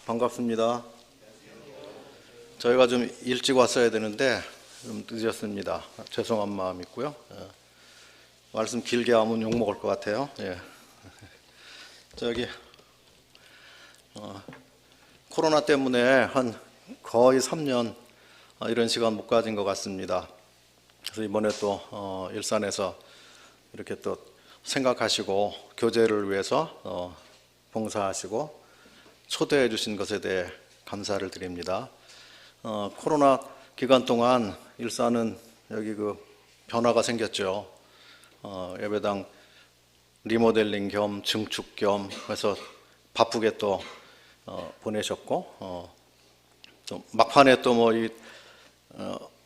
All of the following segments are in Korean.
반갑습니다. 저희가 좀 일찍 왔어야 되는데 좀 늦었습니다. 죄송한 마음 있고요. 말씀 길게 하면 욕 먹을 것 같아요. 코로나 때문에 한 거의 3년 이런 시간 못 가진 것 같습니다. 그래서 이번에 또 일산에서 이렇게 또 생각하시고 교제를 위해서 봉사하시고 초대해 주신 것에 대해 감사를 드립니다. 코로나 기간 동안 일산은 여기 변화가 생겼죠. 예배당 리모델링 겸 증축 겸 해서 바쁘게 또 보내셨고, 또 막판에 또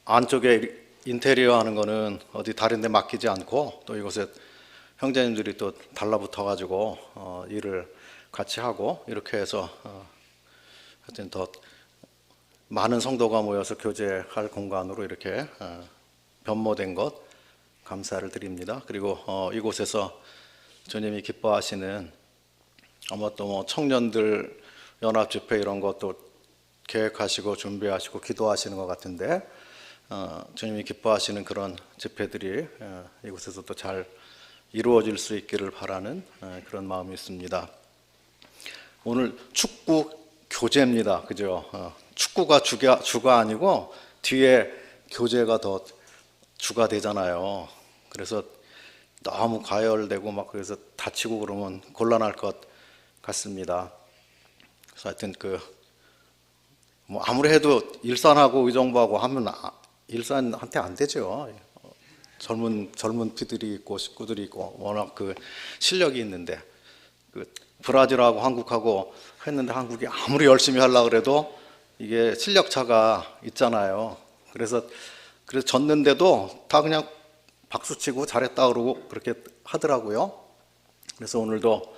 안쪽에 인테리어 하는 거는 어디 다른 데 맡기지 않고 또 이곳에 형제님들이 또 달라붙어 가지고 일을 같이 하고 이렇게 해서 하여튼 더 많은 성도가 모여서 교제할 공간으로 이렇게 변모된 것 감사를 드립니다. 그리고 이곳에서 주님이 기뻐하시는 아마 또 청년들 연합 집회 이런 것도 계획하시고 준비하시고 기도하시는 것 같은데 주님이 기뻐하시는 그런 집회들이 이곳에서 또 잘 이루어질 수 있기를 바라는 그런 마음이 있습니다. 오늘 축구 교제입니다. 그죠? 축구가 주가 아니고 뒤에 교제가 더 주가 되잖아요. 그래서 너무 과열되고 그래서 다치고 그러면 곤란할 것 같습니다. 그래서 하여튼 아무리 해도 일산하고 의정부하고 하면 일산한테 안 되죠. 젊은 피들이 있고 식구들이 있고 워낙 실력이 있는데 브라질하고 한국하고 했는데 한국이 아무리 열심히 하려고 그래도 이게 실력 차가 있잖아요. 그래서 졌는데도 다 그냥 박수치고 잘했다 그러고 그렇게 하더라고요. 그래서 오늘도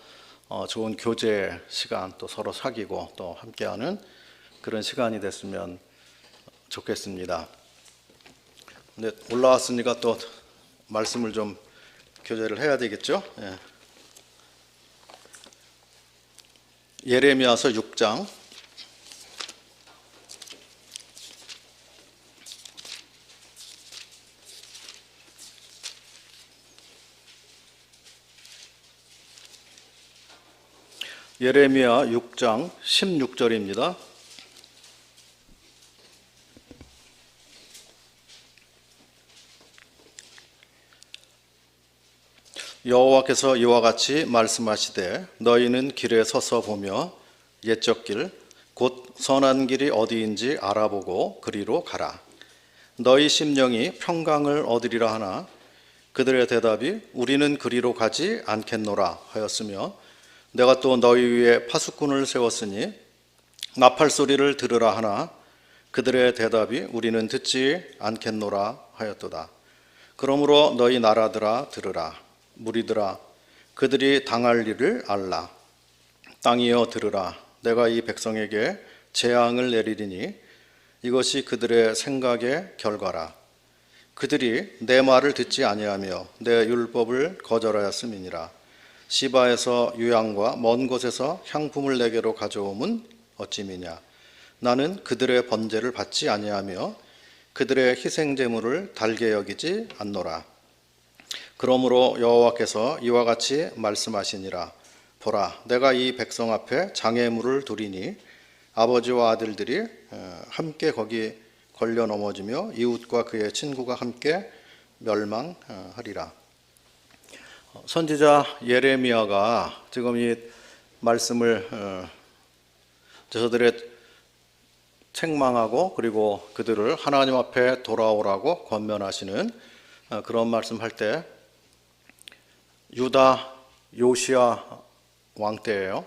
좋은 교제 시간 또 서로 사귀고 또 함께하는 그런 시간이 됐으면 좋겠습니다. 근데 올라왔으니까 또 말씀을 좀 교제를 해야 되겠죠. 예레미야서 6장 예레미야 6장 16절입니다. 여호와께서 이와 같이 말씀하시되 너희는 길에 서서 보며 옛적 길 곧 선한 길이 어디인지 알아보고 그리로 가라. 너희 심령이 평강을 얻으리라 하나 그들의 대답이 우리는 그리로 가지 않겠노라 하였으며 내가 또 너희 위에 파수꾼을 세웠으니 나팔 소리를 들으라 하나 그들의 대답이 우리는 듣지 않겠노라 하였도다. 그러므로 너희 나라들아 들으라. 무리들아 그들이 당할 일을 알라. 땅이여 들으라. 내가 이 백성에게 재앙을 내리리니 이것이 그들의 생각의 결과라. 그들이 내 말을 듣지 아니하며 내 율법을 거절하였음이니라. 시바에서 유향과 먼 곳에서 향품을 내게로 가져옴은 어찌미냐. 나는 그들의 번제를 받지 아니하며 그들의 희생 제물을 달게 여기지 않노라. 그러므로 여호와께서 이와 같이 말씀하시니라. 보라, 내가 이 백성 앞에 장애물을 두리니 아버지와 아들들이 함께 거기 걸려 넘어지며 이웃과 그의 친구가 함께 멸망하리라. 선지자 예레미야가 지금 이 말씀을 저들의 책망하고 그리고 그들을 하나님 앞에 돌아오라고 권면하시는 그런 말씀할 때 유다 요시야 왕 때예요.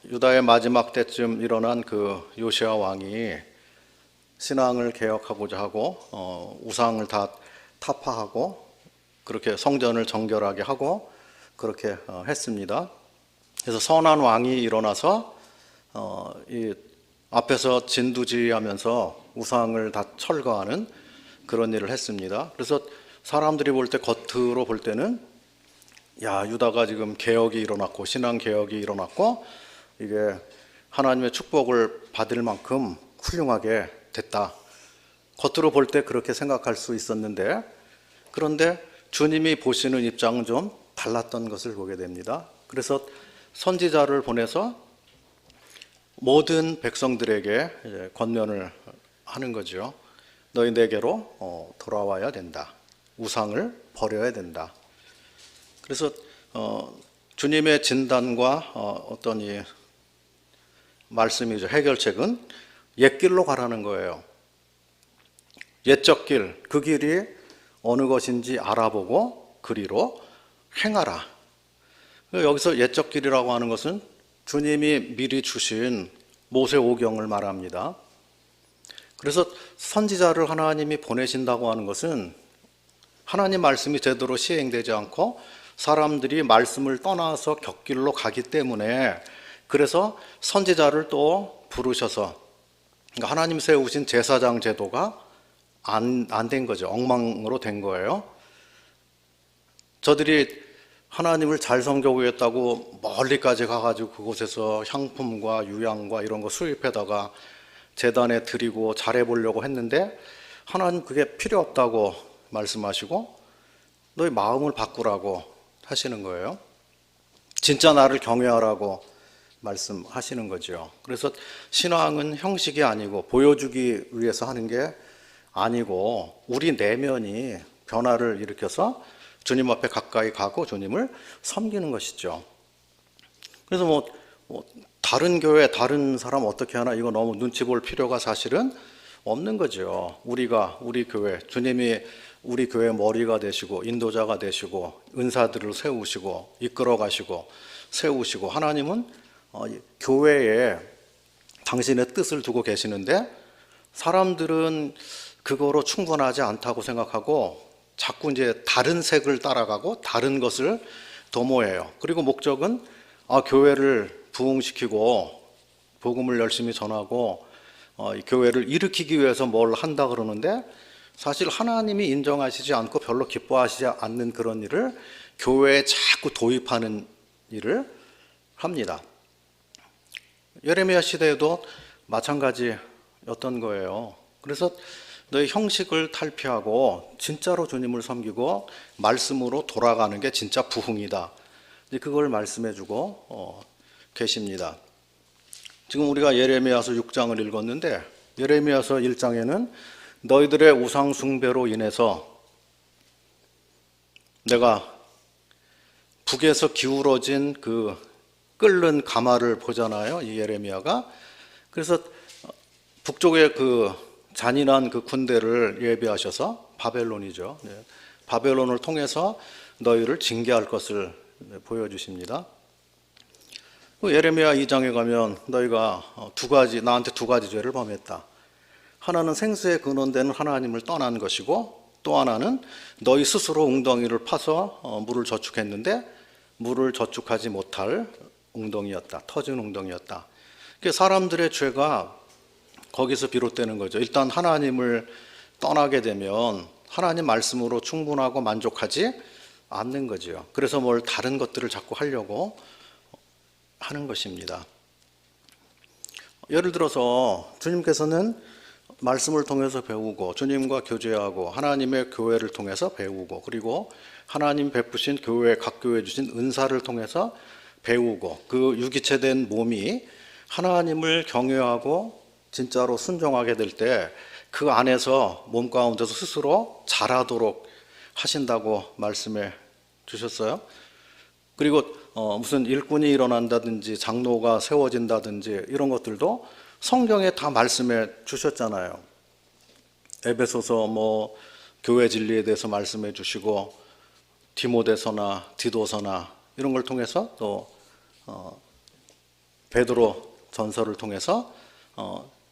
유다의 마지막 때쯤 일어난 요시야 왕이 신앙을 개혁하고자 하고 우상을 다 타파하고 그렇게 성전을 정결하게 하고 그렇게 했습니다. 그래서 선한 왕이 일어나서 이 앞에서 진두지휘하면서 우상을 다 철거하는 그런 일을 했습니다. 그래서 사람들이 볼 때 겉으로 볼 때는 유다가 지금 개혁이 일어났고 신앙 개혁이 일어났고 이게 하나님의 축복을 받을 만큼 훌륭하게 됐다. 겉으로 볼 때 그렇게 생각할 수 있었는데, 그런데 주님이 보시는 입장은 좀 달랐던 것을 보게 됩니다. 그래서 선지자를 보내서 모든 백성들에게 권면을 하는 거죠. 너희 내게로 돌아와야 된다. 우상을 버려야 된다. 그래서 주님의 진단과 어떤 이 말씀이죠. 해결책은 옛길로 가라는 거예요. 옛적 길, 그 길이 어느 것인지 알아보고 그리로 행하라. 여기서 옛적 길이라고 하는 것은 주님이 미리 주신 모세오경을 말합니다. 그래서 선지자를 하나님이 보내신다고 하는 것은 하나님 말씀이 제대로 시행되지 않고 사람들이 말씀을 떠나서 곁길로 가기 때문에, 그래서 선지자를 또 부르셔서, 그러니까 하나님 세우신 제사장 제도가 안 된 거죠. 엉망으로 된 거예요. 저들이 하나님을 잘 섬겨보겠다고 멀리까지 가가지고 그곳에서 향품과 유향과 이런 거 수입해다가 제단에 드리고 잘해보려고 했는데, 하나님 그게 필요 없다고 말씀하시고 너희 마음을 바꾸라고 하시는 거예요. 진짜 나를 경외하라고 말씀하시는 거죠. 그래서 신앙은 형식이 아니고 보여주기 위해서 하는 게 아니고 우리 내면이 변화를 일으켜서 주님 앞에 가까이 가고 주님을 섬기는 것이죠. 그래서 뭐 다른 교회, 다른 사람 어떻게 하나 이거 너무 눈치 볼 필요가 사실은 없는 거죠. 우리 교회, 주님이 우리 교회 머리가 되시고 인도자가 되시고 은사들을 세우시고 이끌어 가시고 세우시고, 하나님은 교회에 당신의 뜻을 두고 계시는데 사람들은 그거로 충분하지 않다고 생각하고 자꾸 이제 다른 색을 따라가고 다른 것을 도모해요. 그리고 목적은 교회를 부흥시키고 복음을 열심히 전하고 교회를 일으키기 위해서 뭘 한다 그러는데, 사실 하나님이 인정하시지 않고 별로 기뻐하시지 않는 그런 일을 교회에 자꾸 도입하는 일을 합니다. 예레미야 시대에도 마찬가지였던 거예요. 그래서 너희 형식을 탈피하고 진짜로 주님을 섬기고 말씀으로 돌아가는 게 진짜 부흥이다. 그걸 말씀해주고 계십니다. 지금 우리가 예레미야서 6장을 읽었는데, 예레미야서 1장에는 너희들의 우상 숭배로 인해서 내가 북에서 기울어진 그 끓는 가마를 보잖아요, 이 예레미야가. 그래서 북쪽의 그 잔인한 그 군대를 예비하셔서, 바벨론이죠. 바벨론을 통해서 너희를 징계할 것을 보여주십니다. 예레미야 2장에 가면 너희가 나한테 두 가지 죄를 범했다. 하나는 생수의 근원되는 하나님을 떠난 것이고, 또 하나는 너희 스스로 웅덩이를 파서 물을 저축했는데 물을 저축하지 못할 웅덩이였다. 터진 웅덩이였다. 사람들의 죄가 거기서 비롯되는 거죠. 일단 하나님을 떠나게 되면 하나님 말씀으로 충분하고 만족하지 않는 거죠. 그래서 뭘 다른 것들을 자꾸 하려고 하는 것입니다. 예를 들어서 주님께서는 말씀을 통해서 배우고 주님과 교제하고 하나님의 교회를 통해서 배우고, 그리고 하나님 베푸신 교회, 각 교회 주신 은사를 통해서 배우고, 그 유기체된 몸이 하나님을 경외하고 진짜로 순종하게 될 때 그 안에서 몸 가운데서 스스로 자라도록 하신다고 말씀해 주셨어요. 그리고 무슨 일꾼이 일어난다든지 장로가 세워진다든지 이런 것들도 성경에 다 말씀해 주셨잖아요. 에베소서 교회 진리에 대해서 말씀해 주시고, 디모데서나 디도서나 이런 걸 통해서 또 베드로 전서를 통해서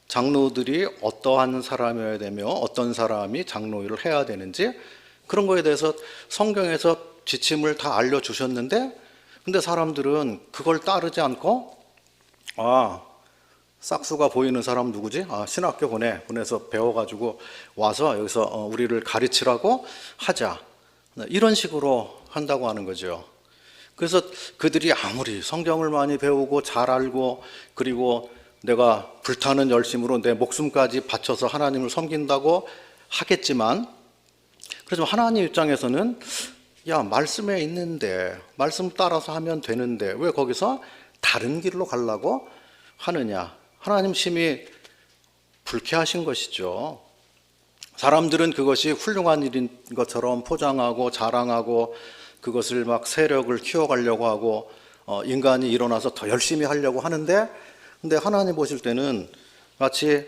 장로들이 어떠한 사람이어야 되며 어떤 사람이 장로 일을 해야 되는지 그런 거에 대해서 성경에서 지침을 다 알려주셨는데, 근데 사람들은 그걸 따르지 않고 싹수가 보이는 사람 누구지? 신학교 보내서 배워가지고 와서 여기서 우리를 가르치라고 하자. 이런 식으로 한다고 하는 거죠. 그래서 그들이 아무리 성경을 많이 배우고 잘 알고 그리고 내가 불타는 열심으로 내 목숨까지 바쳐서 하나님을 섬긴다고 하겠지만, 그렇지만 하나님 입장에서는 야, 말씀에 있는데, 말씀 따라서 하면 되는데 왜 거기서 다른 길로 가려고 하느냐. 하나님 심히 불쾌하신 것이죠. 사람들은 그것이 훌륭한 일인 것처럼 포장하고 자랑하고 그것을 막 세력을 키워가려고 하고 인간이 일어나서 더 열심히 하려고 하는데, 근데 하나님 보실 때는 마치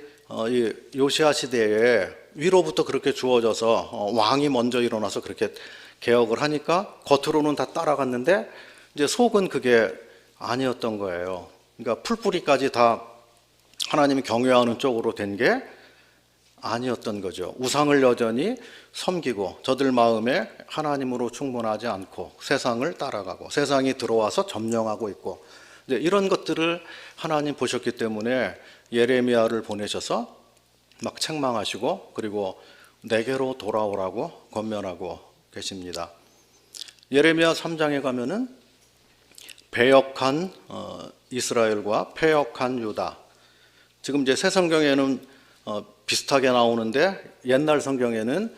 이 요시아 시대에 위로부터 그렇게 주어져서 왕이 먼저 일어나서 그렇게 개혁을 하니까 겉으로는 다 따라갔는데 이제 속은 그게 아니었던 거예요. 그러니까 풀뿌리까지 다 하나님이 경외하는 쪽으로 된 게 아니었던 거죠. 우상을 여전히 섬기고 저들 마음에 하나님으로 충분하지 않고 세상을 따라가고 세상이 들어와서 점령하고 있고, 이제 이런 것들을 하나님 보셨기 때문에 예레미야를 보내셔서 막 책망하시고 그리고 내게로 돌아오라고 권면하고 계십니다. 예레미야 3장에 가면은 배역한 이스라엘과 패역한 유다. 지금 이제 새 성경에는 비슷하게 나오는데 옛날 성경에는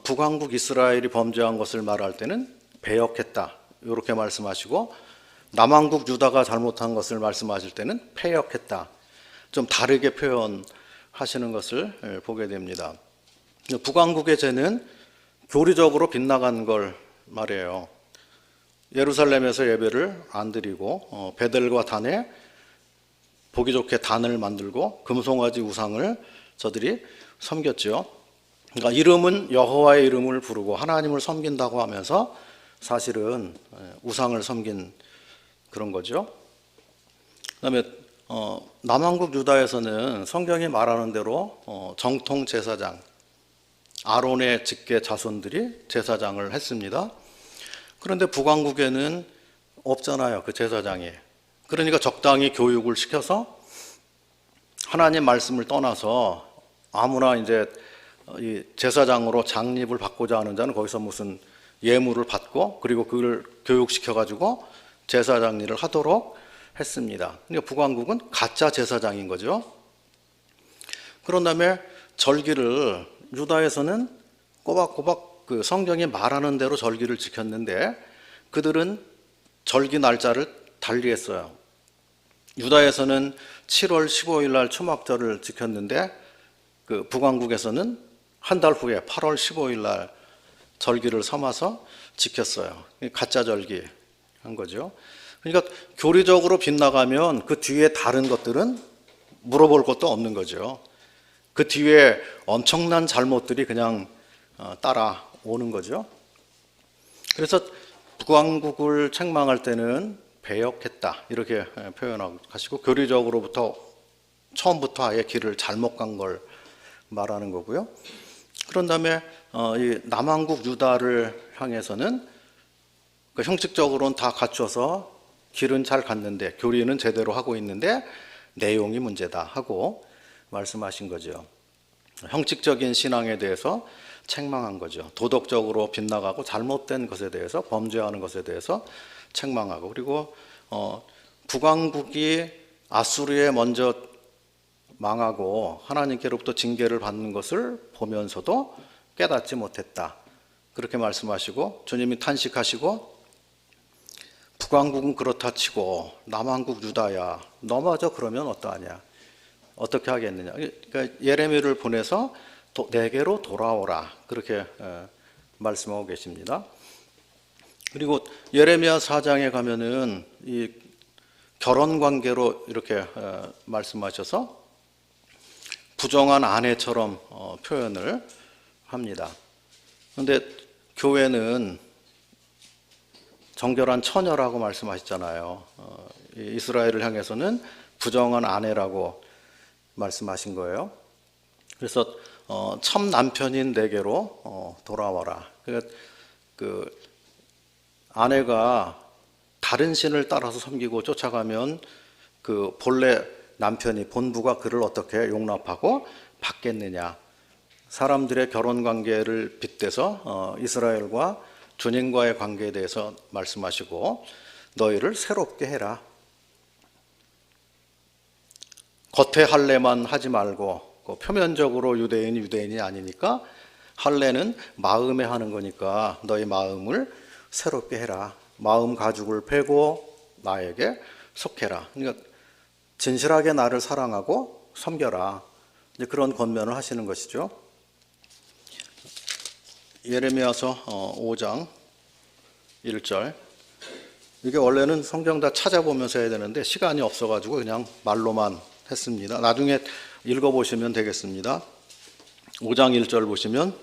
북왕국 이스라엘이 범죄한 것을 말할 때는 배역했다 이렇게 말씀하시고, 남왕국 유다가 잘못한 것을 말씀하실 때는 패역했다, 좀 다르게 표현하시는 것을 보게 됩니다. 북왕국의 죄는 교리적으로 빗나간 걸 말해요. 예루살렘에서 예배를 안 드리고 베델과 단에 보기 좋게 단을 만들고 금송아지 우상을 저들이 섬겼죠. 그러니까 이름은 여호와의 이름을 부르고 하나님을 섬긴다고 하면서 사실은 우상을 섬긴 그런 거죠. 그다음에 남왕국 유다에서는 성경이 말하는 대로 정통 제사장 아론의 직계 자손들이 제사장을 했습니다. 그런데 북왕국에는 없잖아요, 그 제사장이. 그러니까 적당히 교육을 시켜서 하나님 말씀을 떠나서 아무나 이제 이 제사장으로 장립을 받고자 하는 자는 거기서 무슨 예물을 받고 그리고 그걸 교육시켜 가지고 제사장 일을 하도록 했습니다. 그러니까 북왕국은 가짜 제사장인 거죠. 그런 다음에 절기를 유다에서는 꼬박꼬박 그 성경이 말하는 대로 절기를 지켰는데 그들은 절기 날짜를 달리했어요. 유다에서는 7월 15일 날 초막절을 지켰는데 그 북왕국에서는 한 달 후에 8월 15일 날 절기를 삼아서 지켰어요. 가짜 절기 한 거죠. 그러니까 교리적으로 빗나가면 그 뒤에 다른 것들은 물어볼 것도 없는 거죠. 그 뒤에 엄청난 잘못들이 그냥 따라오는 거죠. 그래서 북왕국을 책망할 때는 배역했다 이렇게 표현하시고 교리적으로부터 처음부터 아예 길을 잘못 간 걸 말하는 거고요. 그런 다음에 이 남왕국 유다를 향해서는 형식적으로는 다 갖춰서 길은 잘 갔는데 교리는 제대로 하고 있는데 내용이 문제다 하고 말씀하신 거죠. 형식적인 신앙에 대해서 책망한 거죠. 도덕적으로 빗나가고 잘못된 것에 대해서 범죄하는 것에 대해서 책망하고, 그리고 북왕국이 아수르에 먼저 망하고 하나님께로부터 징계를 받는 것을 보면서도 깨닫지 못했다 그렇게 말씀하시고, 주님이 탄식하시고 북왕국은 그렇다 치고 남왕국 유다야 너마저 그러면 어떠하냐, 어떻게 하겠느냐. 그러니까 예레미야를 보내서 내게로 돌아오라 그렇게 말씀하고 계십니다. 그리고 예레미야 4장에 가면은 이 결혼 관계로 이렇게 말씀하셔서 부정한 아내처럼 표현을 합니다. 그런데 교회는 정결한 처녀라고 말씀하셨잖아요. 이스라엘을 향해서는 부정한 아내라고 말씀하신 거예요. 그래서 참 남편인 내게로 돌아와라. 그러니까 그 아내가 다른 신을 따라서 섬기고 쫓아가면 그 본래 남편이 본부가 그를 어떻게 용납하고 받겠느냐. 사람들의 결혼 관계를 빗대서 이스라엘과 주님과의 관계에 대해서 말씀하시고 너희를 새롭게 해라. 겉에 할례만 하지 말고 표면적으로 유대인이 아니니까 할례는 마음에 하는 거니까 너희 마음을 새롭게 해라. 마음 가죽을 베고 나에게 속해라. 그러니까 진실하게 나를 사랑하고 섬겨라. 이제 그런 권면을 하시는 것이죠. 예레미야서 5장 1절. 이게 원래는 성경 다 찾아보면서 해야 되는데 시간이 없어가지고 그냥 말로만 했습니다. 나중에 읽어보시면 되겠습니다. 5장 1절 보시면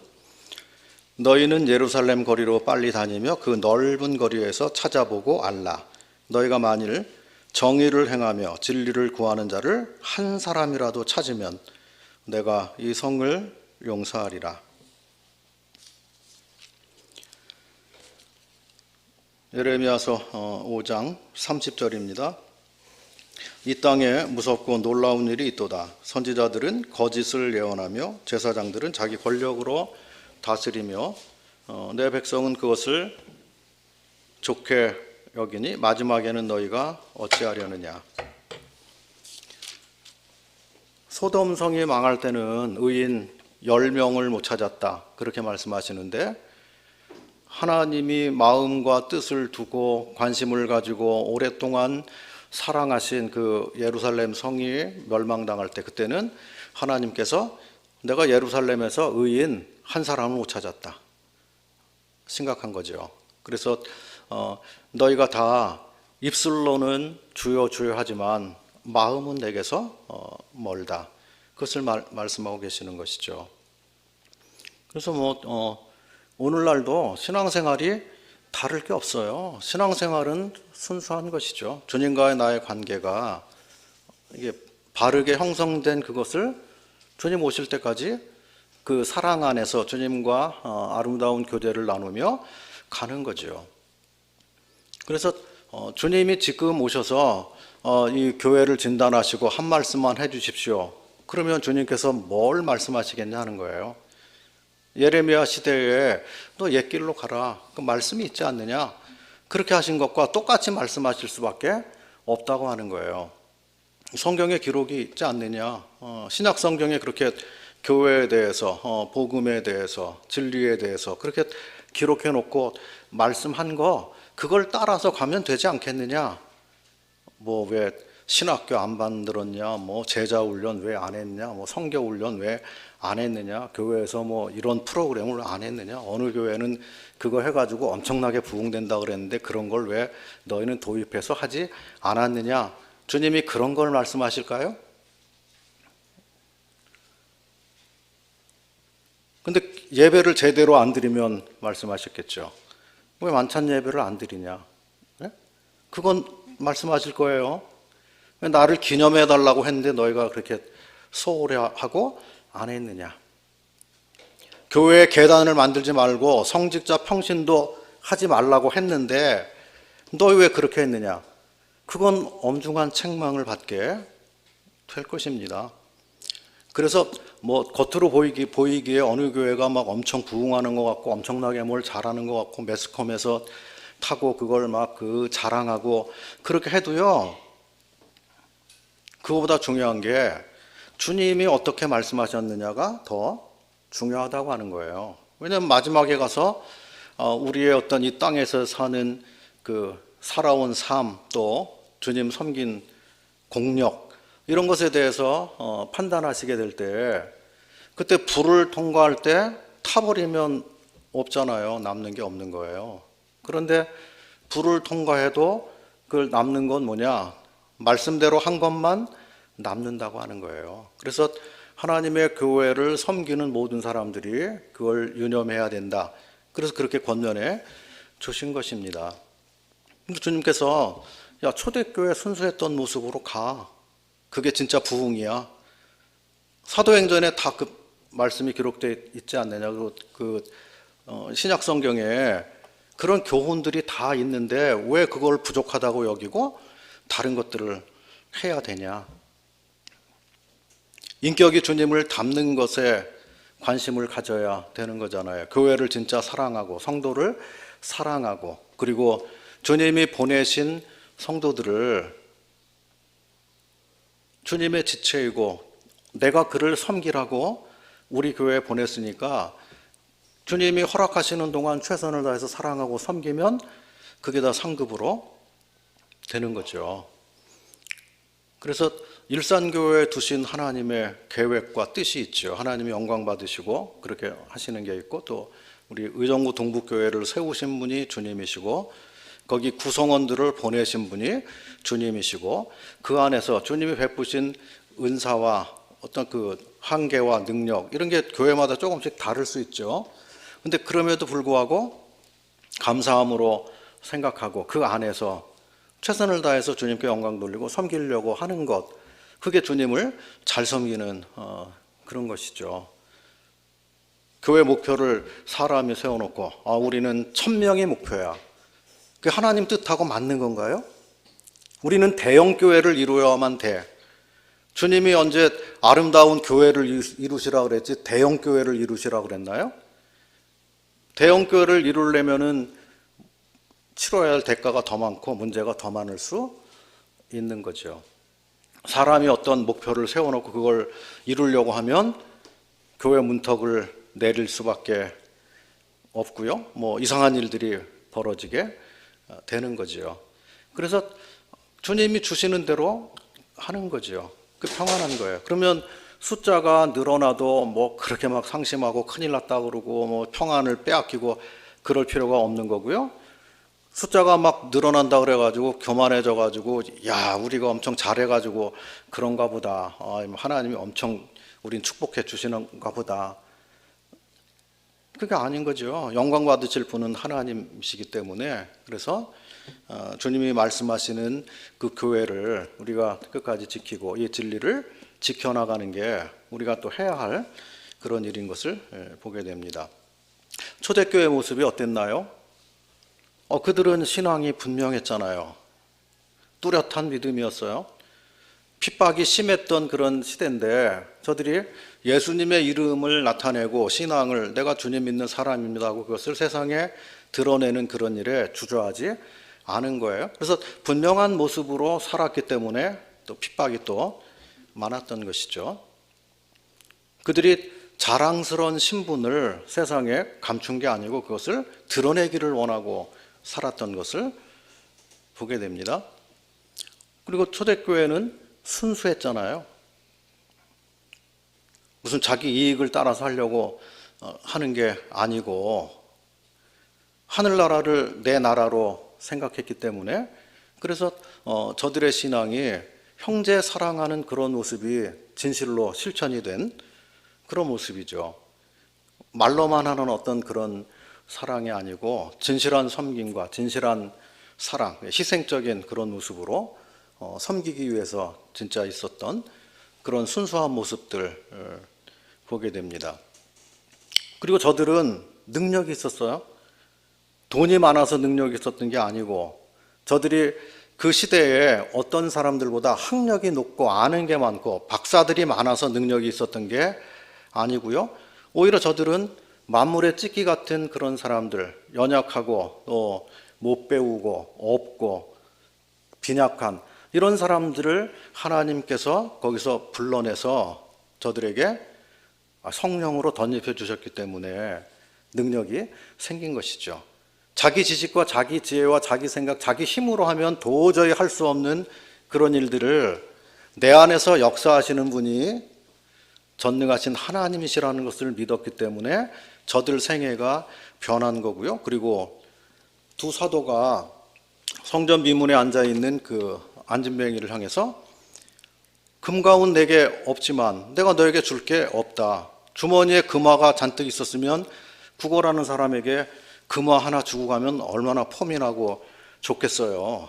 너희는 예루살렘 거리로 빨리 다니며 그 넓은 거리에서 찾아보고 알라. 너희가 만일 정의를 행하며 진리를 구하는 자를 한 사람이라도 찾으면 내가 이 성을 용서하리라. 예레미야서 5장 30절입니다. 이 땅에 무섭고 놀라운 일이 있도다. 선지자들은 거짓을 예언하며 제사장들은 자기 권력으로 다스리며 내 백성은 그것을 좋게 여기니 마지막에는 너희가 어찌하려느냐. 소돔성이 망할 때는 의인 10명을 못 찾았다. 그렇게 말씀하시는데 하나님이 마음과 뜻을 두고 관심을 가지고 오랫동안 사랑하신 그 예루살렘 성이 멸망당할 때 그때는 하나님께서 내가 예루살렘에서 의인 한 사람을 못 찾았다. 심각한 거죠. 그래서 너희가 다 입술로는 주여 주여 하지만 마음은 내게서 멀다. 그것을 말씀하고 계시는 것이죠. 그래서 오늘날도 신앙생활이 다를 게 없어요. 신앙생활은 순수한 것이죠. 주님과의 나의 관계가 이게 바르게 형성된 그것을 주님 오실 때까지 그 사랑 안에서 주님과 아름다운 교제를 나누며 가는 거죠. 그래서 주님이 지금 오셔서 이 교회를 진단하시고 한 말씀만 해주십시오. 그러면 주님께서 뭘 말씀하시겠냐 하는 거예요. 예레미야 시대에 너 옛길로 가라. 그 말씀이 있지 않느냐. 그렇게 하신 것과 똑같이 말씀하실 수밖에 없다고 하는 거예요. 성경에 기록이 있지 않느냐. 신약 성경에 그렇게 교회에 대해서, 복음에 대해서, 진리에 대해서 그렇게 기록해 놓고 말씀한 거 그걸 따라서 가면 되지 않겠느냐. 왜 신학교 안 만들었냐, 제자 훈련 왜 안 했냐, 성교 훈련 왜 안 했느냐, 교회에서 이런 프로그램을 안 했느냐, 어느 교회는 그거 해가지고 엄청나게 부흥된다 그랬는데 그런 걸 왜 너희는 도입해서 하지 않았느냐. 주님이 그런 걸 말씀하실까요? 근데 예배를 제대로 안 드리면 말씀하셨겠죠. 왜 만찬 예배를 안 드리냐? 네? 그건 말씀하실 거예요. 나를 기념해 달라고 했는데 너희가 그렇게 소홀히 하고 안 했느냐. 교회에 계단을 만들지 말고 성직자 평신도 하지 말라고 했는데 너희 왜 그렇게 했느냐. 그건 엄중한 책망을 받게 될 것입니다. 그래서 겉으로 보이기에 어느 교회가 막 엄청 부흥하는 것 같고 엄청나게 뭘 잘하는 것 같고 매스컴에서 타고 그걸 막 자랑하고 그렇게 해도요. 그거보다 중요한 게 주님이 어떻게 말씀하셨느냐가 더 중요하다고 하는 거예요. 왜냐하면 마지막에 가서 우리의 어떤 이 땅에서 사는 그 살아온 삶 또 주님 섬긴 공력 이런 것에 대해서 판단하시게 될 때 그때 불을 통과할 때 타버리면 없잖아요. 남는 게 없는 거예요. 그런데 불을 통과해도 그걸 남는 건 뭐냐? 말씀대로 한 것만 남는다고 하는 거예요. 그래서 하나님의 교회를 섬기는 모든 사람들이 그걸 유념해야 된다. 그래서 그렇게 권면해 주신 것입니다. 주님께서 초대교회 순수했던 모습으로 가. 그게 진짜 부흥이야. 사도행전에 다 그 말씀이 기록되어 있지 않느냐. 신약 성경에 그런 교훈들이 다 있는데 왜 그걸 부족하다고 여기고 다른 것들을 해야 되냐. 인격이 주님을 닮는 것에 관심을 가져야 되는 거잖아요. 교회를 진짜 사랑하고 성도를 사랑하고 그리고 주님이 보내신 성도들을 주님의 지체이고 내가 그를 섬기라고 우리 교회에 보냈으니까 주님이 허락하시는 동안 최선을 다해서 사랑하고 섬기면 그게 다 상급으로 되는 거죠. 그래서 일산교회에 두신 하나님의 계획과 뜻이 있죠. 하나님이 영광 받으시고 그렇게 하시는 게 있고, 또 우리 의정부 동북교회를 세우신 분이 주님이시고 거기 구성원들을 보내신 분이 주님이시고, 그 안에서 주님이 베푸신 은사와 어떤 그 한계와 능력, 이런 게 교회마다 조금씩 다를 수 있죠. 근데 그럼에도 불구하고 감사함으로 생각하고 그 안에서 최선을 다해서 주님께 영광 돌리고 섬기려고 하는 것, 그게 주님을 잘 섬기는 그런 것이죠. 교회 목표를 사람이 세워놓고 우리는 1000명이 목표야. 그게 하나님 뜻하고 맞는 건가요? 우리는 대형 교회를 이루어야만 돼. 주님이 언제 아름다운 교회를 이루시라 그랬지 대형 교회를 이루시라 그랬나요? 대형 교회를 이루려면은 치러야 할 대가가 더 많고 문제가 더 많을 수 있는 거죠. 사람이 어떤 목표를 세워놓고 그걸 이루려고 하면 교회 문턱을 내릴 수밖에 없고요. 뭐 이상한 일들이 벌어지게 되는 거죠. 그래서 주님이 주시는 대로 하는 거죠. 그 평안한 거예요. 그러면 숫자가 늘어나도 뭐 그렇게 막 상심하고 큰일 났다 그러고 뭐 평안을 빼앗기고 그럴 필요가 없는 거고요. 숫자가 막 늘어난다 그래가지고 교만해져 가지고 야 우리가 엄청 잘해가지고 그런가 보다, 하나님이 엄청 우린 축복해 주시는가 보다, 그게 아닌 거죠. 영광 받으실 분은 하나님이시기 때문에. 그래서 주님이 말씀하시는 그 교회를 우리가 끝까지 지키고 이 진리를 지켜나가는 게 우리가 또 해야 할 그런 일인 것을 보게 됩니다. 초대교회 모습이 어땠나요? 그들은 신앙이 분명했잖아요. 뚜렷한 믿음이었어요. 핍박이 심했던 그런 시대인데 저들이 예수님의 이름을 나타내고 신앙을 내가 주님 믿는 사람입니다 하고 그것을 세상에 드러내는 그런 일에 주저하지 않은 거예요. 그래서 분명한 모습으로 살았기 때문에 또 핍박이 또 많았던 것이죠. 그들이 자랑스러운 신분을 세상에 감춘 게 아니고 그것을 드러내기를 원하고 살았던 것을 보게 됩니다. 그리고 초대교회는 순수했잖아요. 무슨 자기 이익을 따라서 하려고 하는 게 아니고 하늘나라를 내 나라로 생각했기 때문에, 그래서 저들의 신앙이 형제 사랑하는 그런 모습이 진실로 실천이 된 그런 모습이죠. 말로만 하는 어떤 그런 사랑이 아니고 진실한 섬김과 진실한 사랑, 희생적인 그런 모습으로 섬기기 위해서 진짜 있었던 그런 순수한 모습들 보게 됩니다. 그리고 저들은 능력이 있었어요. 돈이 많아서 능력이 있었던 게 아니고 저들이 그 시대에 어떤 사람들보다 학력이 높고 아는 게 많고 박사들이 많아서 능력이 있었던 게 아니고요. 오히려 저들은 만물의 찢기 같은 그런 사람들, 연약하고 또 못 배우고 없고 빈약한 이런 사람들을 하나님께서 거기서 불러내서 저들에게 성령으로 덧입혀 주셨기 때문에 능력이 생긴 것이죠. 자기 지식과 자기 지혜와 자기 생각, 자기 힘으로 하면 도저히 할 수 없는 그런 일들을 내 안에서 역사하시는 분이 전능하신 하나님이시라는 것을 믿었기 때문에 저들 생애가 변한 거고요. 그리고 두 사도가 성전 미문에 앉아있는 그 안진뱅이를 향해서 금가운 내게 없지만 내가 너에게 줄 게 없다. 주머니에 금화가 잔뜩 있었으면 구걸하는 사람에게 금화 하나 주고 가면 얼마나 포민하고 좋겠어요.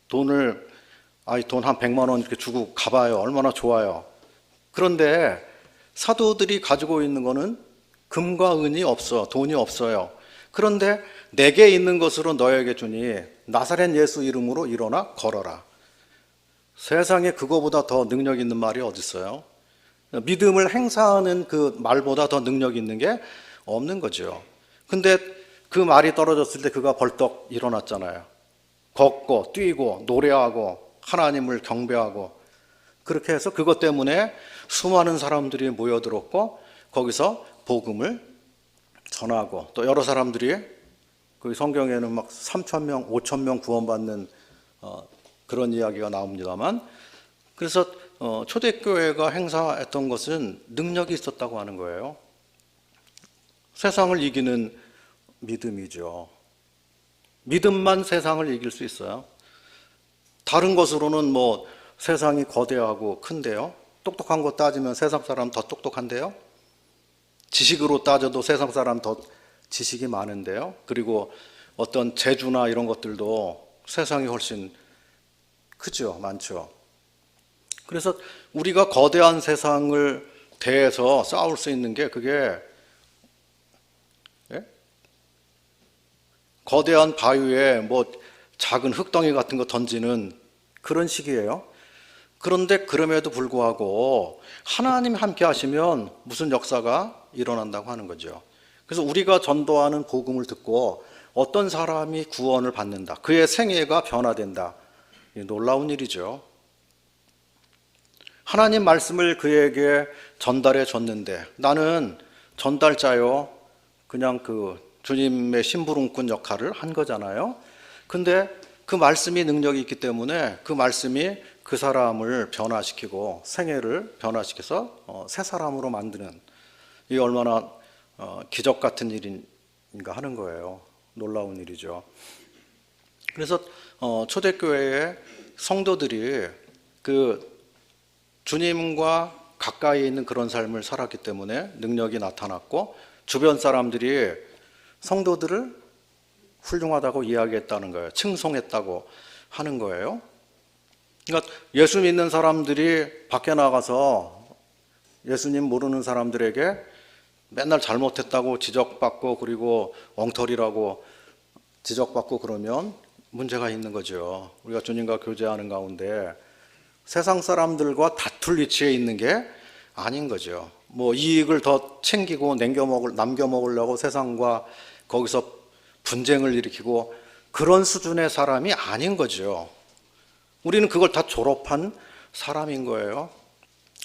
돈 한 100만 원 이렇게 주고 가봐요. 얼마나 좋아요. 그런데 사도들이 가지고 있는 거는 금과 은이 없어. 돈이 없어요. 그런데 내게 있는 것으로 너에게 주니 나사렛 예수 이름으로 일어나 걸어라. 세상에 그거보다 더 능력 있는 말이 어디 있어요? 믿음을 행사하는 그 말보다 더 능력 있는 게 없는 거죠. 근데 그 말이 떨어졌을 때 그가 벌떡 일어났잖아요. 걷고 뛰고 노래하고 하나님을 경배하고 그렇게 해서 그것 때문에 수많은 사람들이 모여들었고 거기서 복음을 전하고 또 여러 사람들이 그 성경에는 막 3,000명, 5,000명 구원받는 그런 이야기가 나옵니다만 그래서 초대교회가 행사했던 것은 능력이 있었다고 하는 거예요. 세상을 이기는 믿음이죠. 믿음만 세상을 이길 수 있어요. 다른 것으로는 뭐 세상이 거대하고 큰데요. 똑똑한 거 따지면 세상 사람 더 똑똑한데요. 지식으로 따져도 세상 사람 더 지식이 많은데요. 그리고 어떤 재주나 이런 것들도 세상이 훨씬 크죠. 많죠. 그래서 우리가 거대한 세상을 대해서 싸울 수 있는 게 그게 거대한 바위에 뭐 작은 흙덩이 같은 거 던지는 그런 식이에요. 그런데 그럼에도 불구하고 하나님 함께 하시면 무슨 역사가 일어난다고 하는 거죠. 그래서 우리가 전도하는 복음을 듣고 어떤 사람이 구원을 받는다. 그의 생애가 변화된다. 놀라운 일이죠. 하나님 말씀을 그에게 전달해 줬는데 나는 전달자요. 그냥 그 주님의 심부름꾼 역할을 한 거잖아요. 근데 그 말씀이 능력이 있기 때문에 그 말씀이 그 사람을 변화시키고 생애를 변화시켜서 새 사람으로 만드는 이게 얼마나 기적 같은 일인가 하는 거예요. 놀라운 일이죠. 그래서 초대교회의 성도들이 그 주님과 가까이 있는 그런 삶을 살았기 때문에 능력이 나타났고 주변 사람들이 성도들을 훌륭하다고 이야기했다는 거예요. 칭송했다고 하는 거예요. 그러니까 예수 믿는 사람들이 밖에 나가서 예수님 모르는 사람들에게 맨날 잘못했다고 지적받고 그리고 엉터리라고 지적받고 그러면 문제가 있는 거죠. 우리가 주님과 교제하는 가운데 세상 사람들과 다툴 위치에 있는 게 아닌 거죠. 뭐 이익을 더 챙기고 남겨 먹으려고 세상과 거기서 분쟁을 일으키고 그런 수준의 사람이 아닌 거죠. 우리는 그걸 다 졸업한 사람인 거예요.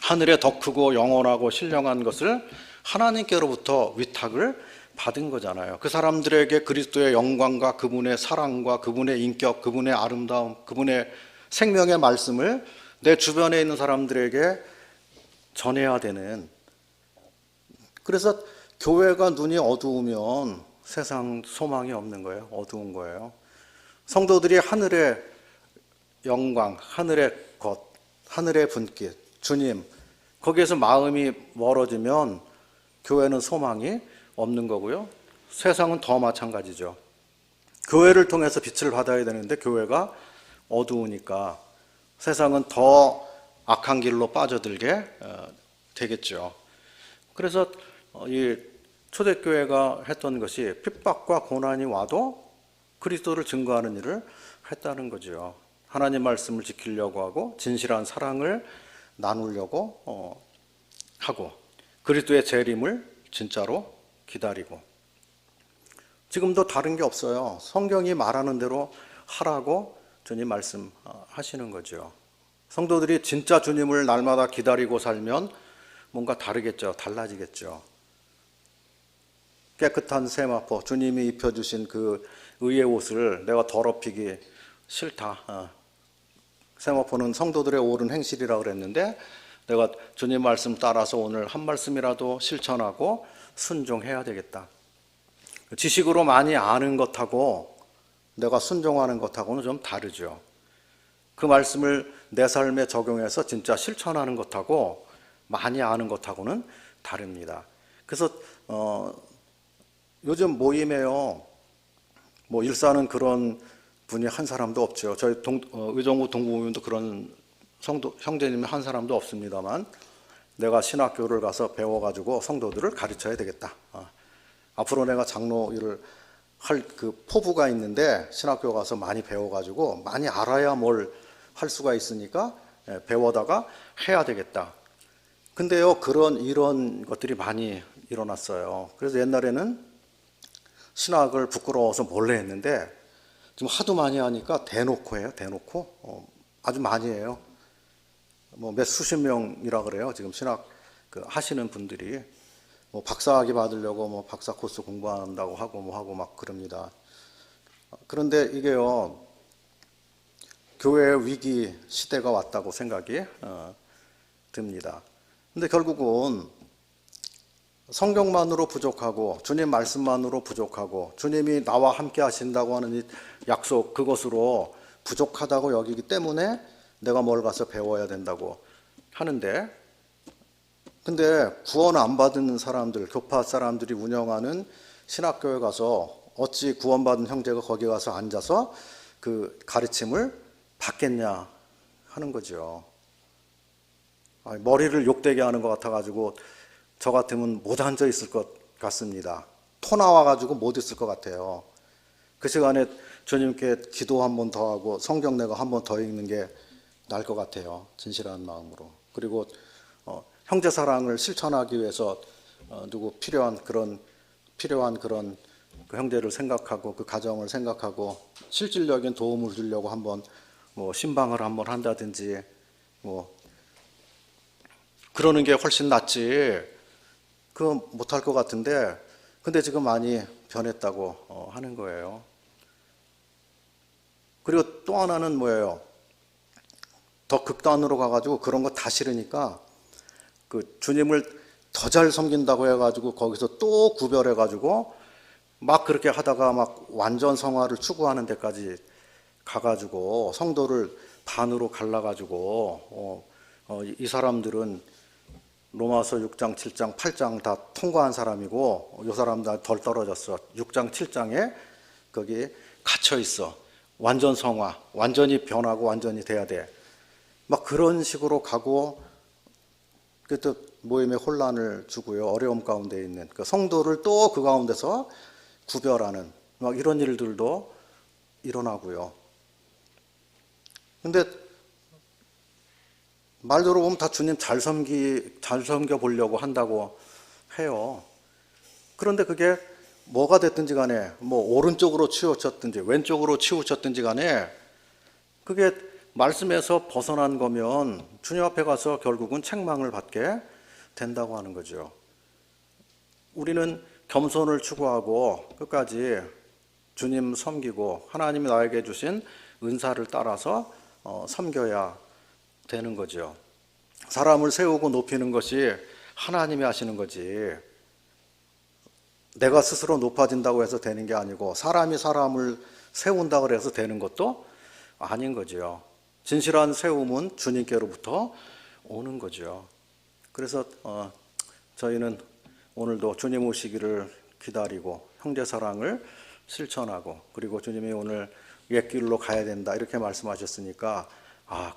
하늘에 더 크고 영원하고 신령한 것을 하나님께로부터 위탁을 받은 거잖아요. 그 사람들에게 그리스도의 영광과 그분의 사랑과 그분의 인격, 그분의 아름다움, 그분의 생명의 말씀을 내 주변에 있는 사람들에게 전해야 되는. 그래서 교회가 눈이 어두우면 세상 소망이 없는 거예요. 어두운 거예요. 성도들이 하늘의 영광, 하늘의 것, 하늘의 분깃, 주님, 거기에서 마음이 멀어지면 교회는 소망이 없는 거고요. 세상은 더 마찬가지죠. 교회를 통해서 빛을 받아야 되는데 교회가 어두우니까 세상은 더 악한 길로 빠져들게 되겠죠. 그래서 이 초대교회가 했던 것이 핍박과 고난이 와도 그리스도를 증거하는 일을 했다는 거죠. 하나님 말씀을 지키려고 하고 진실한 사랑을 나누려고 하고 그리스도의 재림을 진짜로 기다리고 지금도 다른 게 없어요. 성경이 말하는 대로 하라고 주님 말씀하시는 거죠. 성도들이 진짜 주님을 날마다 기다리고 살면 뭔가 다르겠죠. 달라지겠죠. 깨끗한 세마포, 주님이 입혀주신 그 의의 옷을 내가 더럽히기 싫다. 세마포는 성도들의 옳은 행실이라고 그랬는데 내가 주님 말씀 따라서 오늘 한 말씀이라도 실천하고 순종해야 되겠다. 지식으로 많이 아는 것하고 내가 순종하는 것하고는 좀 다르죠. 그 말씀을 내 삶에 적용해서 진짜 실천하는 것하고 많이 아는 것하고는 다릅니다. 그래서 요즘 모임에요. 뭐 일사는 그런 분이 한 사람도 없죠. 저희 의정부 동부모임도 그런 성도 형제님이 한 사람도 없습니다만 내가 신학교를 가서 배워가지고 성도들을 가르쳐야 되겠다. 앞으로 내가 장로 일을 할 그 포부가 있는데 신학교 가서 많이 배워가지고 많이 알아야 뭘 할 수가 있으니까 배워다가 해야 되겠다. 근데요 이런 것들이 많이 일어났어요. 그래서 옛날에는 신학을 부끄러워서 몰래 했는데 지금 하도 많이 하니까 대놓고 해요. 대놓고 아주 많이 해요. 뭐 몇 수십 명이라 그래요. 지금 신학 그 하시는 분들이 뭐 박사학위 받으려고 뭐 박사 코스 공부한다고 하고 뭐 하고 막 그럽니다. 그런데 이게요, 교회의 위기 시대가 왔다고 생각이 듭니다. 근데 결국은 성경만으로 부족하고 주님 말씀만으로 부족하고 주님이 나와 함께 하신다고 하는 이 약속, 그것으로 부족하다고 여기기 때문에 내가 뭘 가서 배워야 된다고 하는데, 근데 구원 안 받은 사람들, 교파 사람들이 운영하는 신학교에 가서 어찌 구원받은 형제가 거기 가서 앉아서 그 가르침을 받겠냐 하는 거죠. 머리를 욕되게 하는 것 같아가지고 저 같으면 못 앉아 있을 것 같습니다. 토 나와가지고 못 있을 것 같아요. 그 시간에 주님께 기도 한 번 더 하고 성경 내가 한 번 더 읽는 게 나을 것 같아요. 진실한 마음으로. 그리고 형제 사랑을 실천하기 위해서 누구 필요한 그런 그 형제를 생각하고 그 가정을 생각하고 실질적인 도움을 주려고 한번 뭐 신방을 한번 한다든지 뭐 그러는 게 훨씬 낫지. 그거 못할 것 같은데, 근데 지금 많이 변했다고 하는 거예요. 그리고 또 하나는 뭐예요? 더 극단으로 가가지고 그런 거 다 싫으니까 그 주님을 더 잘 섬긴다고 해가지고 거기서 또 구별해가지고 막 그렇게 하다가 막 완전 성화를 추구하는 데까지 가가지고 성도를 반으로 갈라가지고 이 사람들은 로마서 6장, 7장, 8장 다 통과한 사람이고 이 사람 다 덜 떨어졌어. 6장, 7장에 거기 갇혀 있어. 완전 성화, 완전히 변하고 완전히 돼야 돼. 막 그런 식으로 가고 그또 모임에 혼란을 주고요. 어려움 가운데 있는 그 성도를 또 그 가운데서 구별하는 막 이런 일들도 일어나고요. 근데 말 들어보면 다 주님 잘 섬겨 보려고 한다고 해요. 그런데 그게 뭐가 됐든지 간에 뭐 오른쪽으로 치우쳤든지 왼쪽으로 치우쳤든지 간에 그게 말씀에서 벗어난 거면 주님 앞에 가서 결국은 책망을 받게 된다고 하는 거죠. 우리는 겸손을 추구하고 끝까지 주님 섬기고 하나님이 나에게 주신 은사를 따라서 섬겨야 되는 거죠. 사람을 세우고 높이는 것이 하나님이 하시는 거지 내가 스스로 높아진다고 해서 되는 게 아니고 사람이 사람을 세운다고 해서 되는 것도 아닌 거죠. 진실한 세움은 주님께로부터 오는 거죠. 그래서 저희는 오늘도 주님 오시기를 기다리고 형제 사랑을 실천하고 그리고 주님이 오늘 옛길로 가야 된다 이렇게 말씀하셨으니까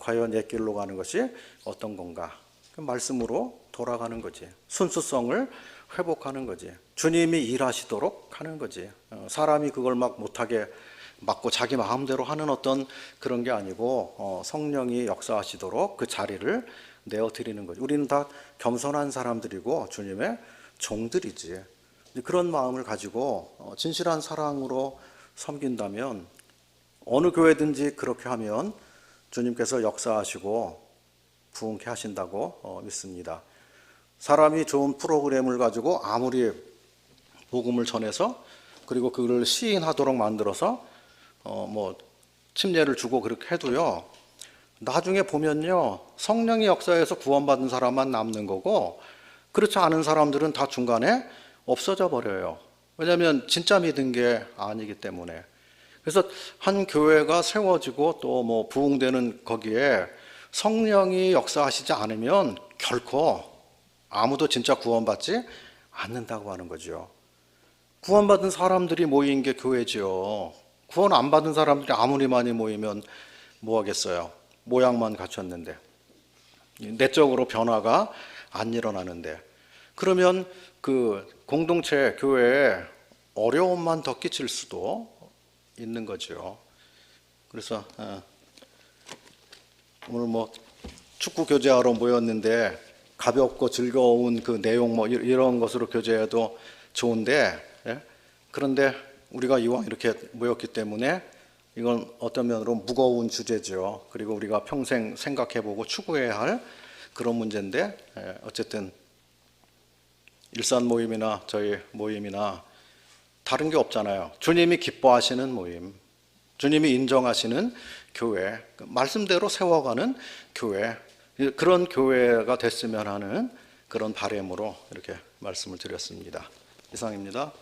과연 옛길로 가는 것이 어떤 건가? 그 말씀으로 돌아가는 거지. 순수성을 회복하는 거지. 주님이 일하시도록 하는 거지. 사람이 그걸 막 못하게 막고 자기 마음대로 하는 어떤 그런 게 아니고 성령이 역사하시도록 그 자리를 내어드리는 거지. 우리는 다 겸손한 사람들이고 주님의 종들이지. 그런 마음을 가지고 진실한 사랑으로 섬긴다면 어느 교회든지 그렇게 하면 주님께서 역사하시고 부흥케 하신다고 믿습니다. 사람이 좋은 프로그램을 가지고 아무리 복음을 전해서 그리고 그를 시인하도록 만들어서 뭐 침례를 주고 그렇게 해도요, 나중에 보면요 성령의 역사에서 구원받은 사람만 남는 거고 그렇지 않은 사람들은 다 중간에 없어져 버려요. 왜냐하면 진짜 믿은 게 아니기 때문에. 그래서 한 교회가 세워지고 또 뭐 부흥되는 거기에 성령이 역사하시지 않으면 결코 아무도 진짜 구원받지 않는다고 하는 거죠. 구원받은 사람들이 모인 게 교회지요. 구원 안 받은 사람들이 아무리 많이 모이면 뭐 하겠어요. 모양만 갖췄는데 내적으로 변화가 안 일어나는데 그러면 그 공동체 교회에 어려움만 더 끼칠 수도 있는 거죠. 그래서 오늘 뭐 축구 교제하러 모였는데 가볍고 즐거운 그 내용 뭐 이런 것으로 교제해도 좋은데 그런데 우리가 이왕 이렇게 모였기 때문에 이건 어떤 면으로 무거운 주제죠. 그리고 우리가 평생 생각해보고 추구해야 할 그런 문제인데, 어쨌든 일산 모임이나 저희 모임이나 다른 게 없잖아요. 주님이 기뻐하시는 모임, 주님이 인정하시는 교회, 말씀대로 세워가는 교회, 그런 교회가 됐으면 하는 그런 바람으로 이렇게 말씀을 드렸습니다. 이상입니다.